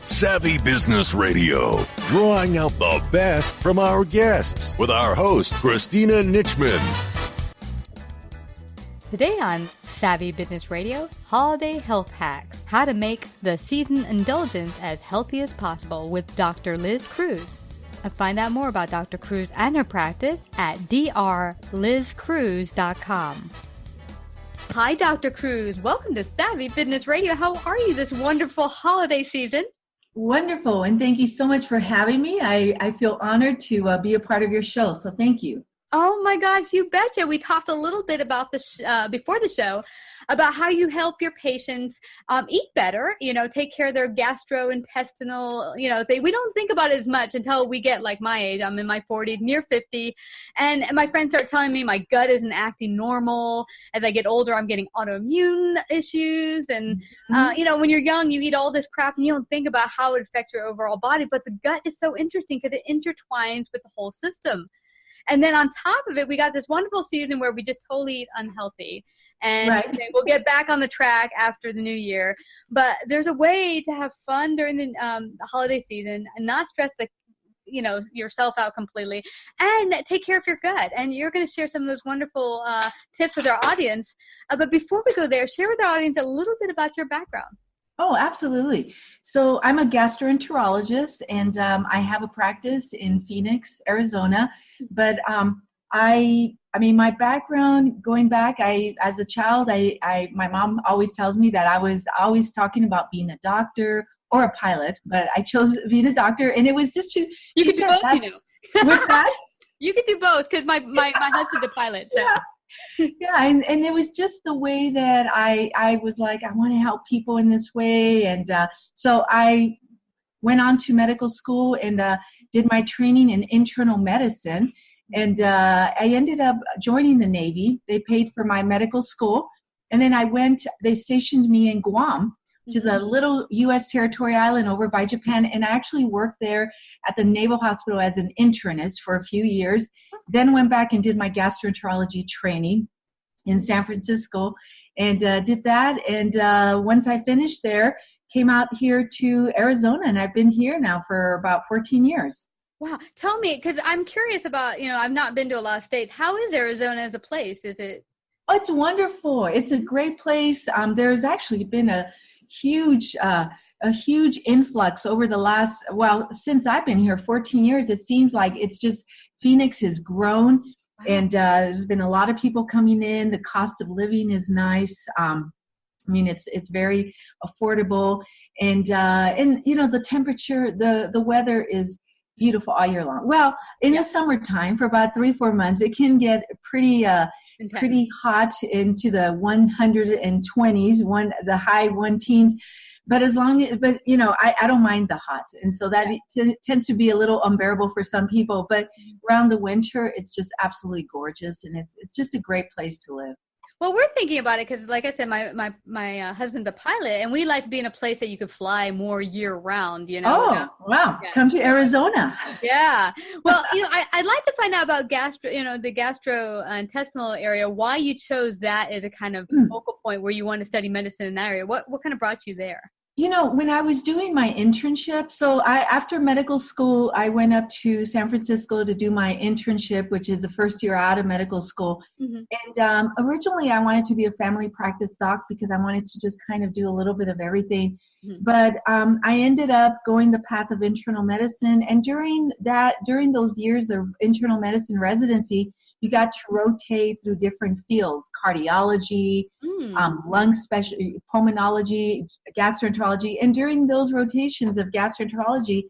Savvy Business Radio, drawing out the best from our guests with our host, Christina Nichman. Today on Savvy Business Radio, Holiday Health Hacks, how to make the season indulgence as healthy as possible with Dr. Liz Cruz. And find out more about Dr. Cruz and her practice at drlizcruz.com. Hi, Dr. Cruz. Welcome to Savvy Business Radio. How are you this wonderful holiday season? Wonderful, and thank you so much for having me. I feel honored to be a part of your show, so thank you. Oh my gosh, you betcha. We talked a little bit about this before the show about how you help your patients eat better, take care of their gastrointestinal, we don't think about it as much until we get like my age. I'm in my 40s, near 50, and my friends start telling me my gut isn't acting normal. As I get older, I'm getting autoimmune issues. And, when you're young, you eat all this crap and you don't think about how it affects your overall body. But the gut is so interesting because it intertwines with the whole system. And then on top of it, we got this wonderful season where we just totally eat unhealthy. And we'll get back on the track after the new year. But there's a way to have fun during the holiday season and not stress yourself out completely and take care of your gut. And you're going to share some of those wonderful tips with our audience. But before we go there, share with our audience a little bit about your background. Oh, absolutely. So I'm a gastroenterologist, and I have a practice in Phoenix, Arizona. But my background going back, as a child, my mom always tells me that I was always talking about being a doctor or a pilot, but I chose being a doctor, and it was just you could do both, What's that? You could do both because my husband's a pilot. So. Yeah, and it was just the way that I was like, I want to help people in this way. And so I went on to medical school and did my training in internal medicine. And I ended up joining the Navy. They paid for my medical school. And then they stationed me in Guam, which is a little U.S. territory island over by Japan. And I actually worked there at the Naval Hospital as an internist for a few years. Then went back and did my gastroenterology training in San Francisco and did that. And once I finished there, came out here to Arizona. And I've been here now for about 14 years. Wow. Tell me, because I'm curious about, I've not been to a lot of states. How is Arizona as a place? Is it? Oh, it's wonderful. It's a great place. There's actually been a huge influx over the since I've been here 14 years. It seems like it's just Phoenix has grown, and there's been a lot of people coming in. The cost of living is nice. It's very affordable, and the temperature, the weather is beautiful all year long. Well, in the summertime for about 3-4 months, it can get pretty hot into the 120s, the high 110s. But I don't mind the hot. And so that tends to be a little unbearable for some people. But around the winter, it's just absolutely gorgeous. And it's just a great place to live. Well, we're thinking about it because, like I said, my husband's a pilot, and we like to be in a place that you could fly more year round. Oh, wow! Yeah. Come to Arizona. Yeah. Well, I'd like to find out about the gastrointestinal area. Why you chose that as a kind of focal point where you want to study medicine in that area? What kind of brought you there? When I was doing my internship, after medical school, I went up to San Francisco to do my internship, which is the first year out of medical school. Mm-hmm. And originally I wanted to be a family practice doc because I wanted to just kind of do a little bit of everything. Mm-hmm. But I ended up going the path of internal medicine. And during those years of internal medicine residency, you got to rotate through different fields: cardiology, lung pulmonology, gastroenterology. And during those rotations of gastroenterology,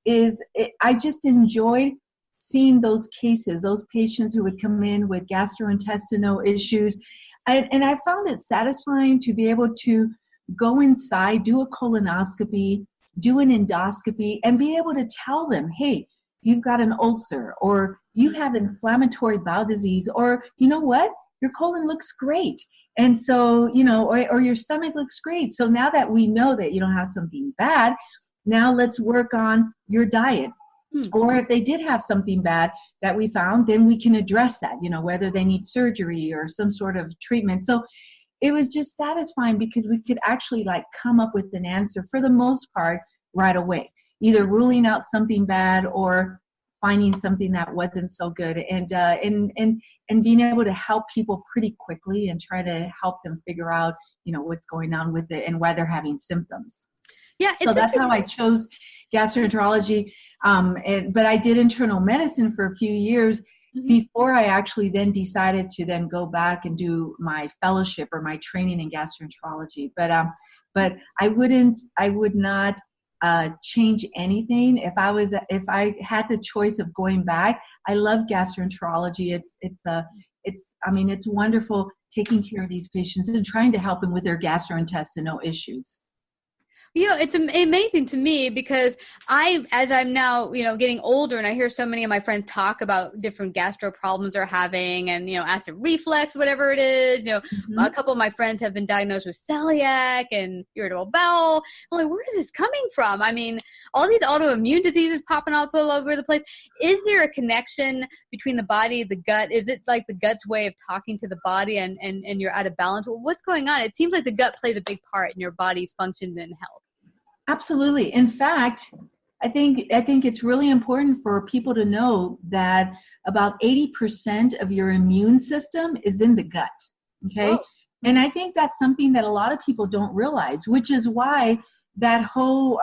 I just enjoyed seeing those cases, those patients who would come in with gastrointestinal issues. And I found it satisfying to be able to go inside, do a colonoscopy, do an endoscopy, and be able to tell them, hey, you've got an ulcer, or you have inflammatory bowel disease, or you know what, your colon looks great. And so, or your stomach looks great. So now that we know that you don't have something bad, now let's work on your diet. Or if they did have something bad that we found, then we can address that, whether they need surgery or some sort of treatment. So it was just satisfying because we could actually come up with an answer for the most part right away, either ruling out something bad or finding something that wasn't so good, and being able to help people pretty quickly and try to help them figure out, what's going on with it and why they're having symptoms. Yeah, so that's how I chose gastroenterology. But I did internal medicine for a few years before I actually then decided to then go back and do my fellowship or my training in gastroenterology. But I would not change anything if I had the choice of going back. I love gastroenterology. It's wonderful taking care of these patients and trying to help them with their gastrointestinal issues. It's amazing to me because as I'm now, getting older, and I hear so many of my friends talk about different gastro problems they're having, and, acid reflux, whatever it is, a couple of my friends have been diagnosed with celiac and irritable bowel. I'm like, where is this coming from? I mean, all these autoimmune diseases popping up all over the place. Is there a connection between the body, the gut? Is it like the gut's way of talking to the body and you're out of balance? Well, what's going on? It seems like the gut plays a big part in your body's function and health. Absolutely. In fact, I think it's really important for people to know that about 80% of your immune system is in the gut. Okay. Oh. And I think that's something that a lot of people don't realize, which is why that whole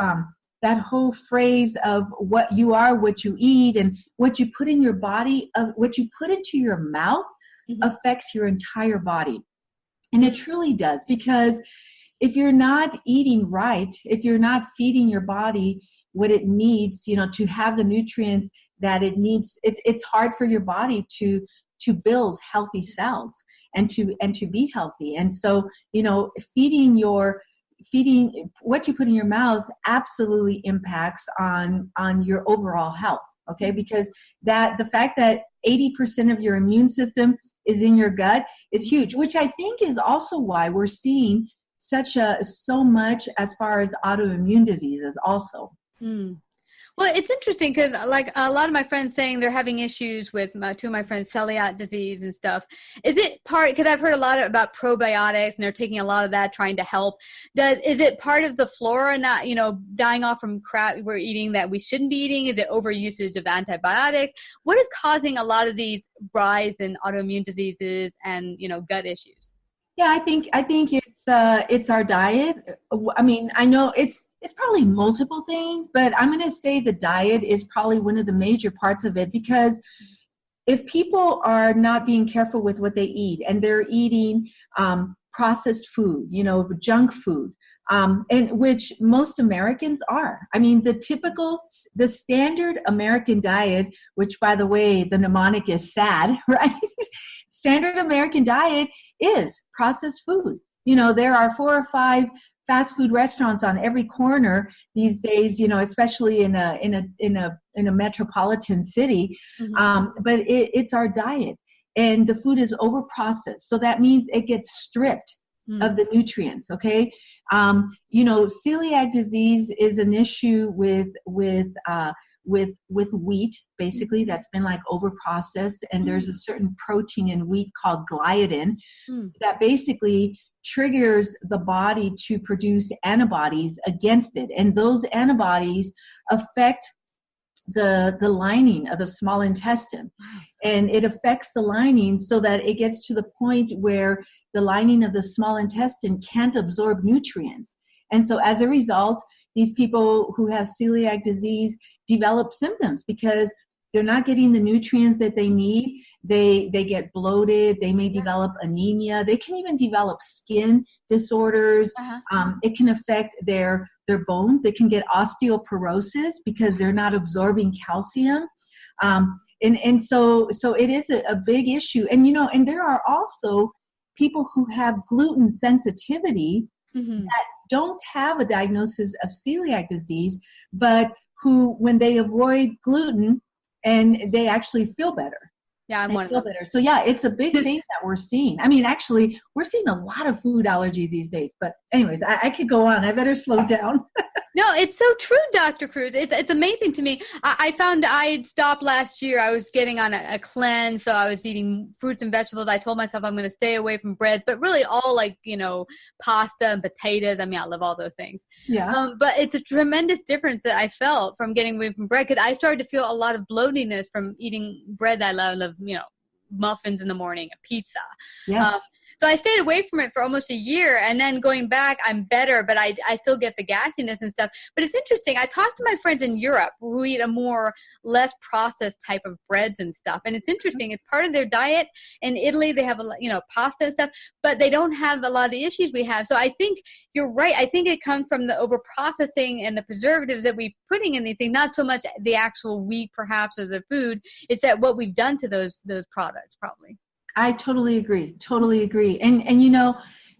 phrase of what you are, what you eat, and what you put in your body, what you put into your mouth affects your entire body. And it truly does, because if you're not eating right, if you're not feeding your body what it needs, to have the nutrients that it needs, it's hard for your body to build healthy cells and to be healthy. And so, feeding what you put in your mouth absolutely impacts on your overall health. Okay, because the fact that 80% of your immune system is in your gut is huge, which I think is also why we're seeing so much as far as autoimmune diseases also. Well, it's interesting because like a lot of my friends saying they're having issues with two of my friends, celiac disease and stuff. Is it because I've heard a lot about probiotics and they're taking a lot of that trying to help. Is it part of the flora not, dying off from crap we're eating that we shouldn't be eating? Is it overusage of antibiotics? What is causing a lot of these rise in autoimmune diseases and, gut issues? Yeah, I think it's our diet. I mean, I know it's probably multiple things, but I'm going to say the diet is probably one of the major parts of it, because if people are not being careful with what they eat and they're eating processed food, junk food, and which most Americans are. I mean, the standard American diet, which by the way, the mnemonic is SAD, right? Standard American diet is processed food. There are 4 or 5 fast food restaurants on every corner these days, especially in a metropolitan city. But it's our diet, and the food is over processed. So that means it gets stripped of the nutrients. Okay. Celiac disease is an issue with wheat, basically, that's been like over processed, and there's a certain protein in wheat called gliadin that basically triggers the body to produce antibodies against it, and those antibodies affect the lining of the small intestine, and it affects the lining so that it gets to the point where the lining of the small intestine can't absorb nutrients. And so as a result, these people who have celiac disease develop symptoms because they're not getting the nutrients that they need. They get bloated. They may develop anemia. They can even develop skin disorders. It can affect their bones. They can get osteoporosis because they're not absorbing calcium. And so it is a big issue. And, and there are also people who have gluten sensitivity that don't have a diagnosis of celiac disease, but who, when they avoid gluten, and they actually feel better. Yeah, I'm one of them. Better. So yeah, it's a big thing that we're seeing. I mean, actually, we're seeing a lot of food allergies these days. But anyways, I could go on. I better slow down. No, it's so true, Dr. Cruz. It's amazing to me. I found I'd stopped last year. I was getting on a cleanse, so I was eating fruits and vegetables. I told myself I'm going to stay away from bread, but really all like, pasta and potatoes. I mean, I love all those things. Yeah. But it's a tremendous difference that I felt from getting away from bread, because I started to feel a lot of bloatiness from eating bread that I love, muffins in the morning, a pizza. Yes. So I stayed away from it for almost a year, and then going back, I'm better, but I still get the gassiness and stuff. But it's interesting. I talked to my friends in Europe who eat a less processed type of breads and stuff, and it's interesting. It's part of their diet. In Italy, they have pasta and stuff, but they don't have a lot of the issues we have. So I think you're right. I think it comes from the over processing and the preservatives that we're putting in these things, not so much the actual wheat, perhaps, or the food. It's that what we've done to those products, probably. I totally agree. And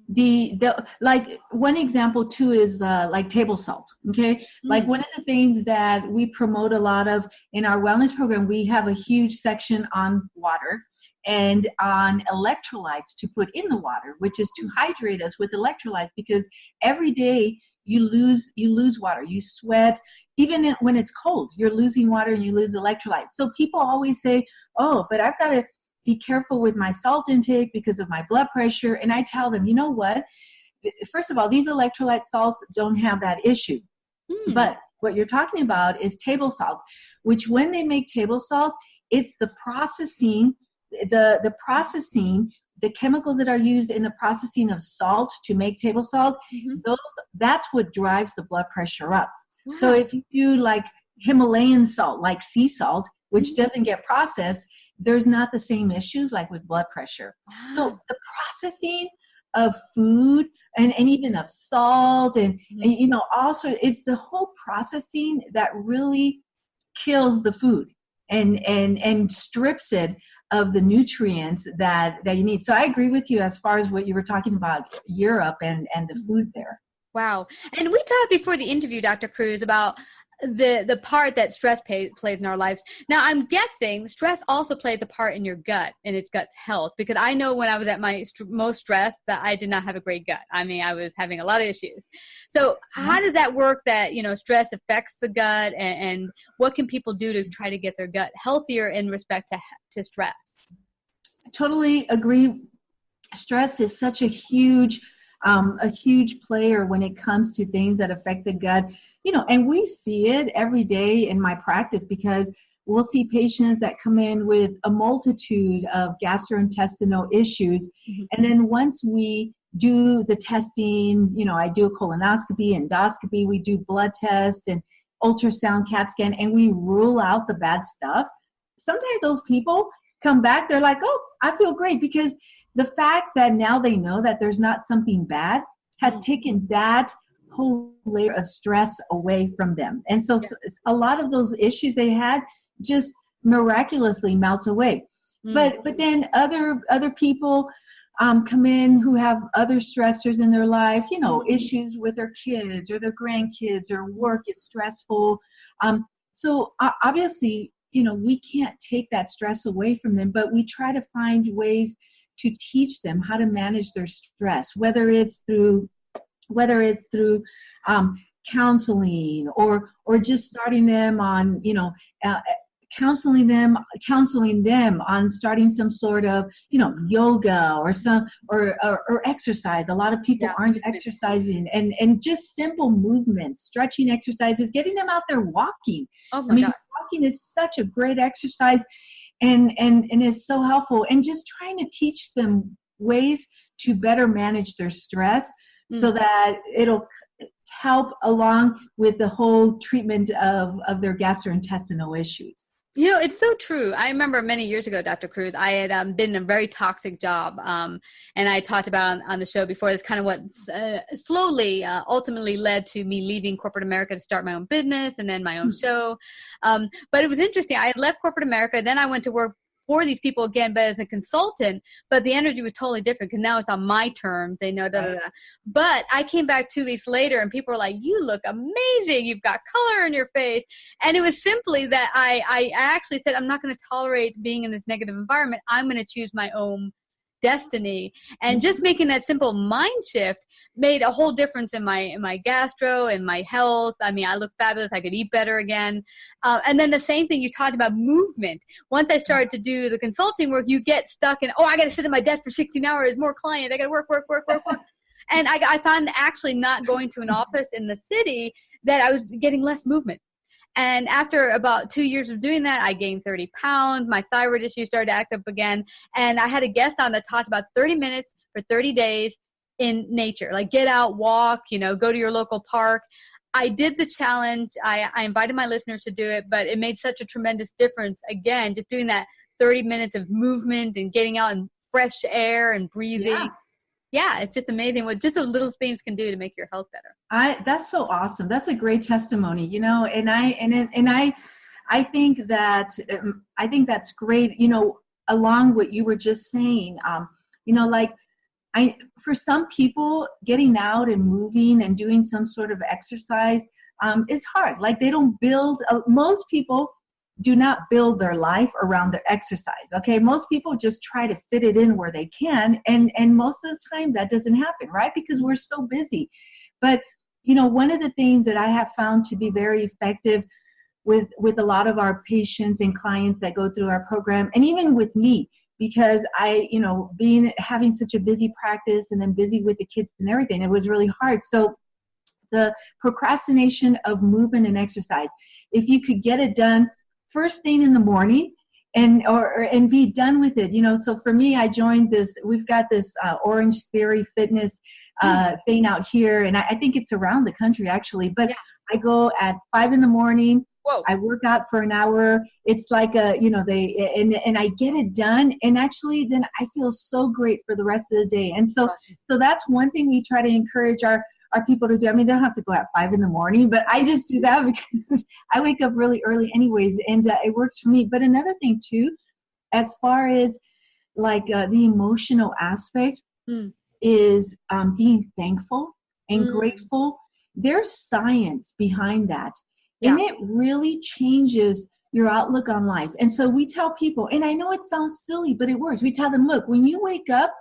the like one example too is like table salt. Okay. Mm-hmm. Like one of the things that we promote a lot of in our wellness program, we have a huge section on water and on electrolytes to put in the water, which is to hydrate us with electrolytes, because every day you lose water, you sweat, even when it's cold, you're losing water and you lose electrolytes. So people always say, oh, but I've got to be careful with my salt intake because of my blood pressure. And I tell them, you know what? First of all, these electrolyte salts don't have that issue. But what you're talking about is table salt, which when they make table salt, it's the processing, the chemicals that are used in the processing of salt to make table salt, that's what drives the blood pressure up. Wow. So if you do like Himalayan salt, like sea salt, which doesn't get processed, there's not the same issues like with blood pressure. Wow. So the processing of food and even of salt and also it's the whole processing that really kills the food and strips it of the nutrients that you need. So I agree with you as far as what you were talking about Europe and the food there. Wow. And we talked before the interview, Dr. Cruz, about the part that stress plays in our lives. Now, I'm guessing stress also plays a part in your gut and its gut's health, because I know when I was at my most stressed that I did not have a great gut. I mean, I was having a lot of issues. So how does that work that, stress affects the gut, and what can people do to try to get their gut healthier in respect to stress? Totally agree. Stress is such a huge player when it comes to things that affect the gut. And we see it every day in my practice, because we'll see patients that come in with a multitude of gastrointestinal issues. Mm-hmm. And then once we do the testing, I do a colonoscopy, endoscopy, we do blood tests and ultrasound, CAT scan, and we rule out the bad stuff. Sometimes those people come back, they're like, oh, I feel great, because the fact that now they know that there's not something bad has taken that whole layer of stress away from them. And so a lot of those issues they had just miraculously melt away. But then other people come in who have other stressors in their life, issues with their kids or their grandkids, or work is stressful. So obviously, we can't take that stress away from them, but we try to find ways to teach them how to manage their stress, whether it's through counseling or just starting them on, counseling them on starting some sort of, yoga or exercise. A lot of people aren't exercising, and just simple movements, stretching exercises, getting them out there walking. Oh my God. Walking is such a great exercise and is so helpful, and just trying to teach them ways to better manage their stress so that it'll help along with the whole treatment of their gastrointestinal issues. It's so true. I remember many years ago, Dr. Cruz, I had been in a very toxic job. And I talked about on the show before, it's kind of what slowly, ultimately led to me leaving corporate America to start my own business and then my own show. But it was interesting. I had left corporate America. Then I went to work for these people again, but as a consultant, but the energy was totally different, because now it's on my terms. They know But I came back 2 weeks later and people were like, you look amazing. You've got color in your face. And it was simply that I actually said, I'm not going to tolerate being in this negative environment. I'm going to choose my own destiny. And just making that simple mind shift made a whole difference in my gastro and my health. I mean, I look fabulous. I could eat better again. And then the same thing you talked about, movement. Once I started to do the consulting work, you get stuck in, I got to sit at my desk for 16 hours, more clients. I got to work. And I found actually not going to an office in the city that I was getting less movement. And after about 2 years of doing that, I gained 30 pounds. My thyroid issue started to act up again. And I had a guest on that talked about 30 minutes for 30 days in nature. Like get out, walk, go to your local park. I did the challenge. I invited my listeners to do it, but it made such a tremendous difference. Again, just doing that 30 minutes of movement and getting out in fresh air and breathing. Yeah, it's just amazing what just those little things can do to make your health better. That's so awesome. That's a great testimony, and I think that's great. Along what you were just saying, for some people, getting out and moving and doing some sort of exercise is hard. Like they don't build. Most people do not build their life around their exercise. Okay. Most people just try to fit it in where they can. And most of the time that doesn't happen, right? Because we're so busy. But, one of the things that I have found to be very effective with a lot of our patients and clients that go through our program, and even with me, because I, having such a busy practice and then busy with the kids and everything, it was really hard. So the procrastination of movement and exercise, if you could get it done first thing in the morning and be done with it. So for me, I joined we've got this Orange Theory Fitness thing out here. And I think it's around the country actually, but I go at 5 a.m. Whoa. I work out for an hour. It's like and I get it done. And actually then I feel so great for the rest of the day. And so that's one thing we try to encourage our people to do. I mean, they don't have to go at 5 a.m, but I just do that because I wake up really early anyways, and it works for me. But another thing too, as far as the emotional aspect is being thankful and grateful. There's science behind that. Yeah. And it really changes your outlook on life. And so we tell people, and I know it sounds silly, but it works. We tell them, look, when you wake up,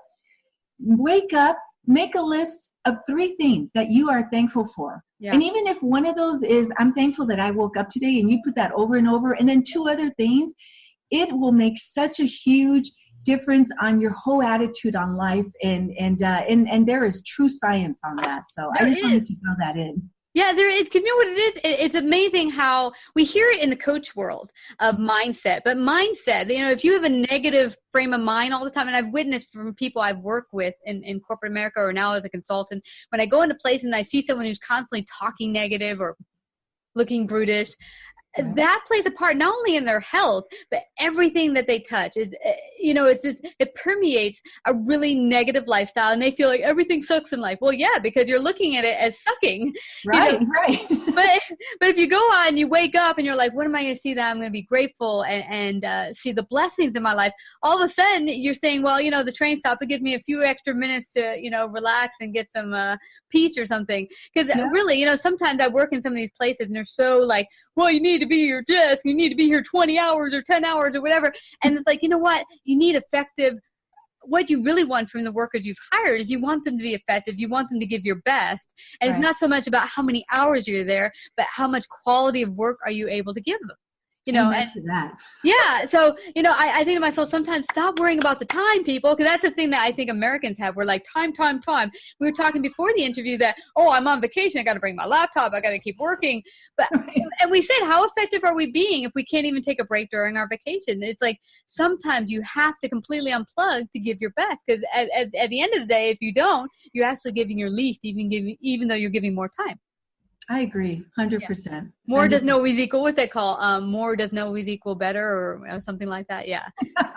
make a list of 3 things that you are thankful for. Yeah. And even if one of those is, I'm thankful that I woke up today, and you put that over and over, and then 2 other things, it will make such a huge difference on your whole attitude on life. And there is true science on that. So I just wanted to throw that in. Yeah, there is. Because you know what it is? It's amazing how we hear it in the coach world of mindset. But mindset, if you have a negative frame of mind all the time, and I've witnessed from people I've worked with in corporate America or now as a consultant, when I go into places and I see someone who's constantly talking negative or looking brutish, that plays a part not only in their health, but everything that they touch is, it permeates a really negative lifestyle, and they feel like everything sucks in life. Well, yeah, because you're looking at it as sucking. Right, right. But if you go out and you wake up and you're like, what am I going to see that I'm going to be grateful and see the blessings in my life? All of a sudden you're saying, well, the train stop, it gives me a few extra minutes to, relax and get some peace or something. Because really, sometimes I work in some of these places and they're so like, well, you need to be at your desk, you need to be here 20 hours or 10 hours or whatever. And it's like, you know what? You need effective. What you really want from the workers you've hired is you want them to be effective. You want them to give your best. And It's not so much about how many hours you're there, but how much quality of work are you able to give them. Yeah. So, I think to myself, sometimes stop worrying about the time, people, because that's the thing that I think Americans have. We're like, time. We were talking before the interview that, I'm on vacation. I got to bring my laptop. I got to keep working. But, and we said, how effective are we being if we can't even take a break during our vacation? It's like, sometimes you have to completely unplug to give your best, because at the end of the day, if you don't, you're actually giving your least, even though you're giving more time. I agree, 100%. Yeah. More doesn't always equal, what's that called? More doesn't always equal better, or something like that. Yeah,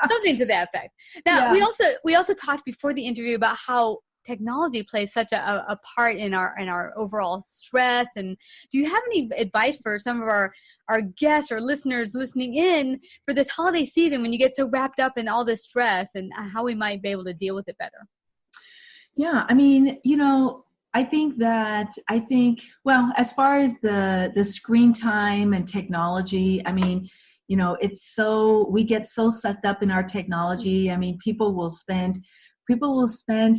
something to that effect. Now, we also talked before the interview about how technology plays such a part in our overall stress. And do you have any advice for some of our guests or listeners listening in for this holiday season when you get so wrapped up in all this stress, and how we might be able to deal with it better? Yeah, I mean, I think, well, as far as the screen time and technology, I mean, we get so sucked up in our technology. I mean, people will spend people will spend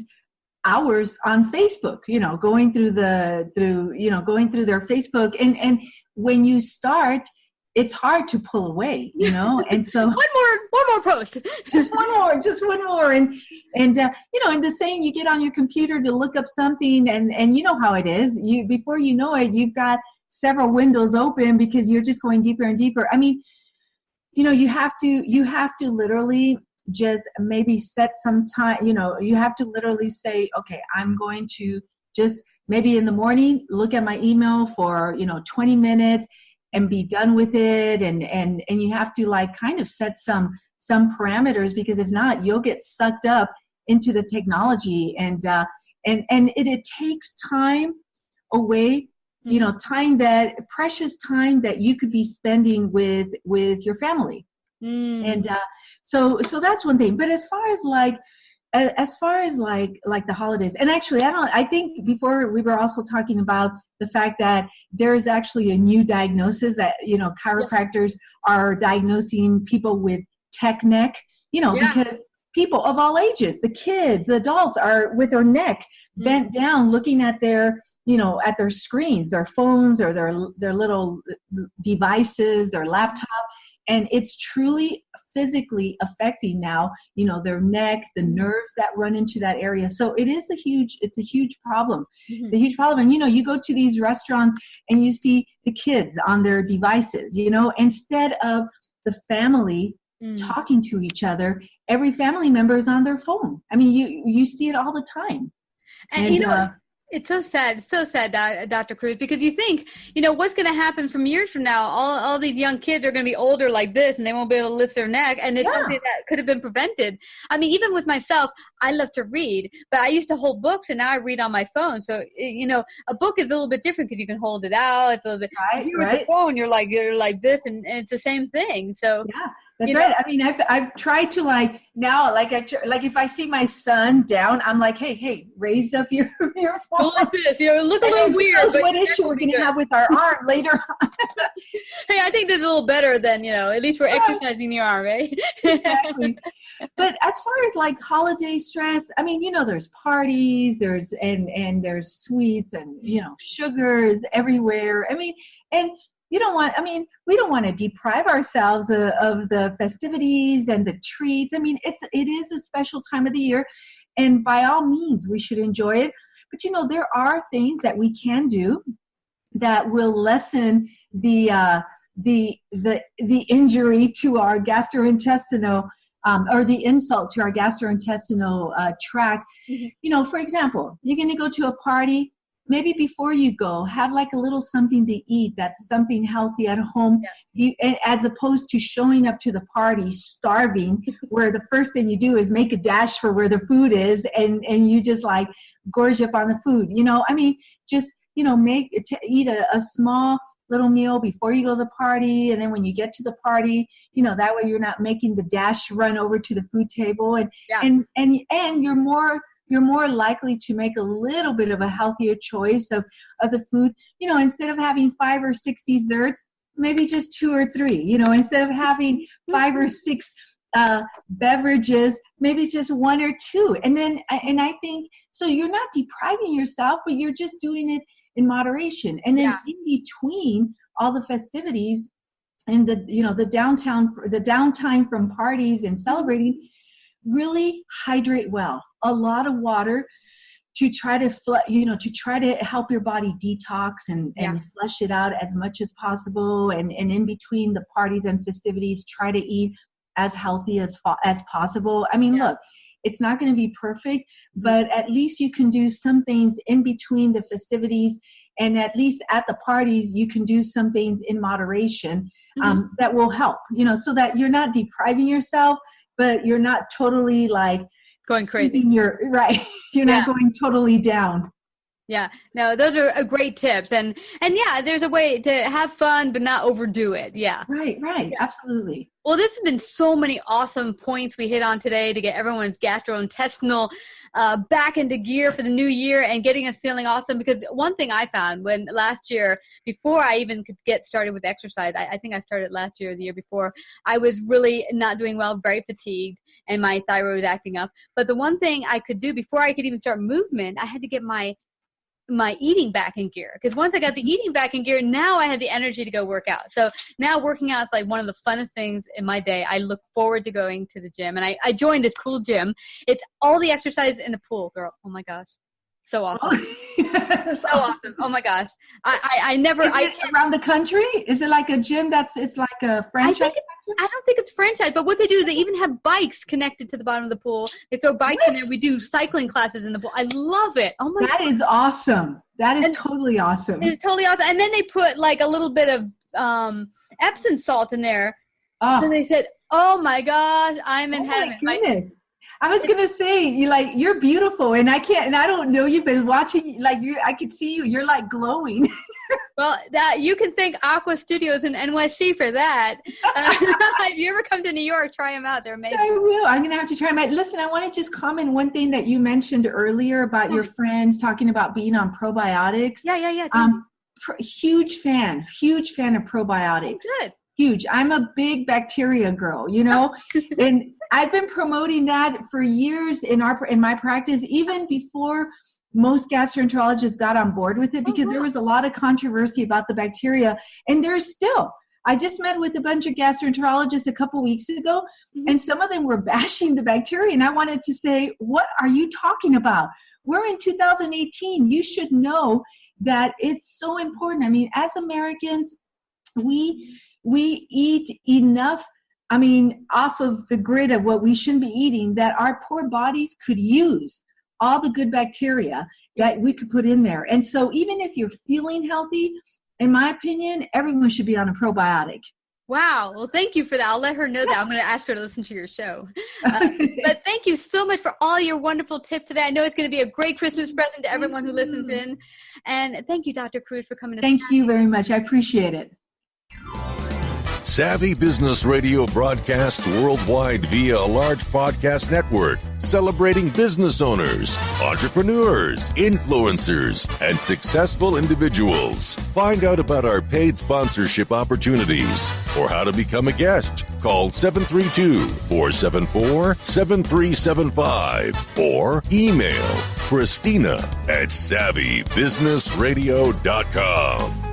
hours on Facebook, going through their Facebook. And when you start, it's hard to pull away, and so one more post, just one more. And and the same, you get on your computer to look up something, and you know how it is. Before you know it, you've got several windows open because you're just going deeper and deeper. I mean, you have to literally just maybe set some time, you have to literally say, okay, I'm going to just maybe in the morning, look at my email for, 20 minutes and be done with it. And you have to like kind of set some parameters, because if not, you'll get sucked up into the technology, and it takes time away, precious time that you could be spending with your family. And so that's one thing. But as far as the holidays, and actually I think before we were also talking about the fact that there's actually a new diagnosis that chiropractors are diagnosing people with tech neck, because people of all ages, the kids, the adults, are with their neck bent down looking at their at their screens, their phones, or their little devices, their laptop. And it's truly physically affecting now, their neck, the nerves that run into that area. So it's a huge problem. Mm-hmm. It's a huge problem. And, you go to these restaurants and you see the kids on their devices, instead of the family talking to each other, every family member is on their phone. I mean, you see it all the time. And it's so sad, Dr. Cruz, because you think, what's going to happen from years from now? All these young kids are going to be older like this, and they won't be able to lift their neck, and it's something that could have been prevented. I mean, even with myself, I love to read, but I used to hold books, and now I read on my phone. So, a book is a little bit different because you can hold it out. It's a little bit. Right, with the phone, you're like this, and it's the same thing. So yeah. That's right. I mean, I've tried to if I see my son down, I'm like, hey, raise up your phone. Like this, look a little weird. But what issue we're going to have with our arm later on. Hey, I think that's a little better than, at least we're exercising your arm, right? Exactly. But as far as like holiday stress, I mean, there's parties, there's sweets and, sugars everywhere. I mean, and we don't want to deprive ourselves of the festivities and the treats. I mean, it is a special time of the year, and by all means, we should enjoy it. But there are things that we can do that will lessen the injury to our gastrointestinal, or the insult to our gastrointestinal tract. Mm-hmm. For example, you're going to go to a party. Maybe before you go, have like a little something to eat that's something healthy at home, as opposed to showing up to the party starving, where the first thing you do is make a dash for where the food is, and you just like gorge up on the food. I mean, just, eat a small little meal before you go to the party, and then when you get to the party, that way you're not making the dash run over to the food table, and you're more likely to make a little bit of a healthier choice of the food. Instead of having 5 or 6 desserts, maybe just 2 or 3. Instead of having 5 or 6 beverages, maybe just 1 or 2. And I think, so you're not depriving yourself, but you're just doing it in moderation. And then in between all the festivities and the downtime from parties and celebrating, really hydrate well. A lot of water to try to help your body detox and flush it out as much as possible. And in between the parties and festivities, try to eat as healthy as possible. I mean, look, it's not going to be perfect, but at least you can do some things in between the festivities, and at least at the parties, you can do some things in moderation that will help, so that you're not depriving yourself, but you're not totally like going crazy. You're not going totally down. Yeah, no, those are great tips. And yeah, there's a way to have fun, but not overdo it. Yeah. Right. Yeah. Absolutely. Well, this has been so many awesome points we hit on today to get everyone's gastrointestinal back into gear for the new year and getting us feeling awesome. Because one thing I found when last year, before I even could get started with exercise, I think I started last year or the year before, I was really not doing well, very fatigued, and my thyroid was acting up. But the one thing I could do before I could even start movement, I had to get my eating back in gear, because once I got the eating back in gear, now I had the energy to go work out. So now working out is like one of the funnest things in my day. I look forward to going to the gym, and I joined this cool gym. It's all the exercise in the pool, girl. Oh my gosh, so awesome. So awesome. Oh my gosh, I never. Is it around the country? Is it like a gym it's like a franchise? I don't think it's franchise, but what they do, they even have bikes connected to the bottom of the pool. They throw bikes in there. We do cycling classes in the pool. I love it. Oh my God. That is awesome. That is totally awesome. It's totally awesome. And then they put like a little bit of Epsom salt in there. Oh. And they said, oh my gosh, I'm in heaven. My goodness. I was gonna say, you're beautiful, and I don't know you, but watching, I could see you. You're like glowing. Well, that you can thank Aqua Studios in NYC for that. If you ever come to New York, try them out. They're amazing. I will. I'm gonna have to try them out. Listen, I want to just comment one thing that you mentioned earlier about your friends talking about being on probiotics. Yeah. Huge fan of probiotics. Good. Huge. I'm a big bacteria girl, and I've been promoting that for years in my practice, even before most gastroenterologists got on board with it, because there was a lot of controversy about the bacteria, and there's still. I just met with a bunch of gastroenterologists a couple weeks ago, and some of them were bashing the bacteria, and I wanted to say, what are you talking about? We're in 2018. You should know that it's so important. I mean, as Americans, we eat enough, off of the grid of what we shouldn't be eating, that our poor bodies could use all the good bacteria that we could put in there. And so even if you're feeling healthy, in my opinion, everyone should be on a probiotic. Wow. Well, thank you for that. I'll let her know that. I'm going to ask her to listen to your show. But thank you so much for all your wonderful tips today. I know it's going to be a great Christmas present to everyone who listens in. And thank you, Dr. Cruz, for coming to Thank you very much. I appreciate it. Savvy Business Radio broadcasts worldwide via a large podcast network, celebrating business owners, entrepreneurs, influencers, and successful individuals. Find out about our paid sponsorship opportunities or how to become a guest. Call 732-474-7375 or email Christina@savvybusinessradio.com.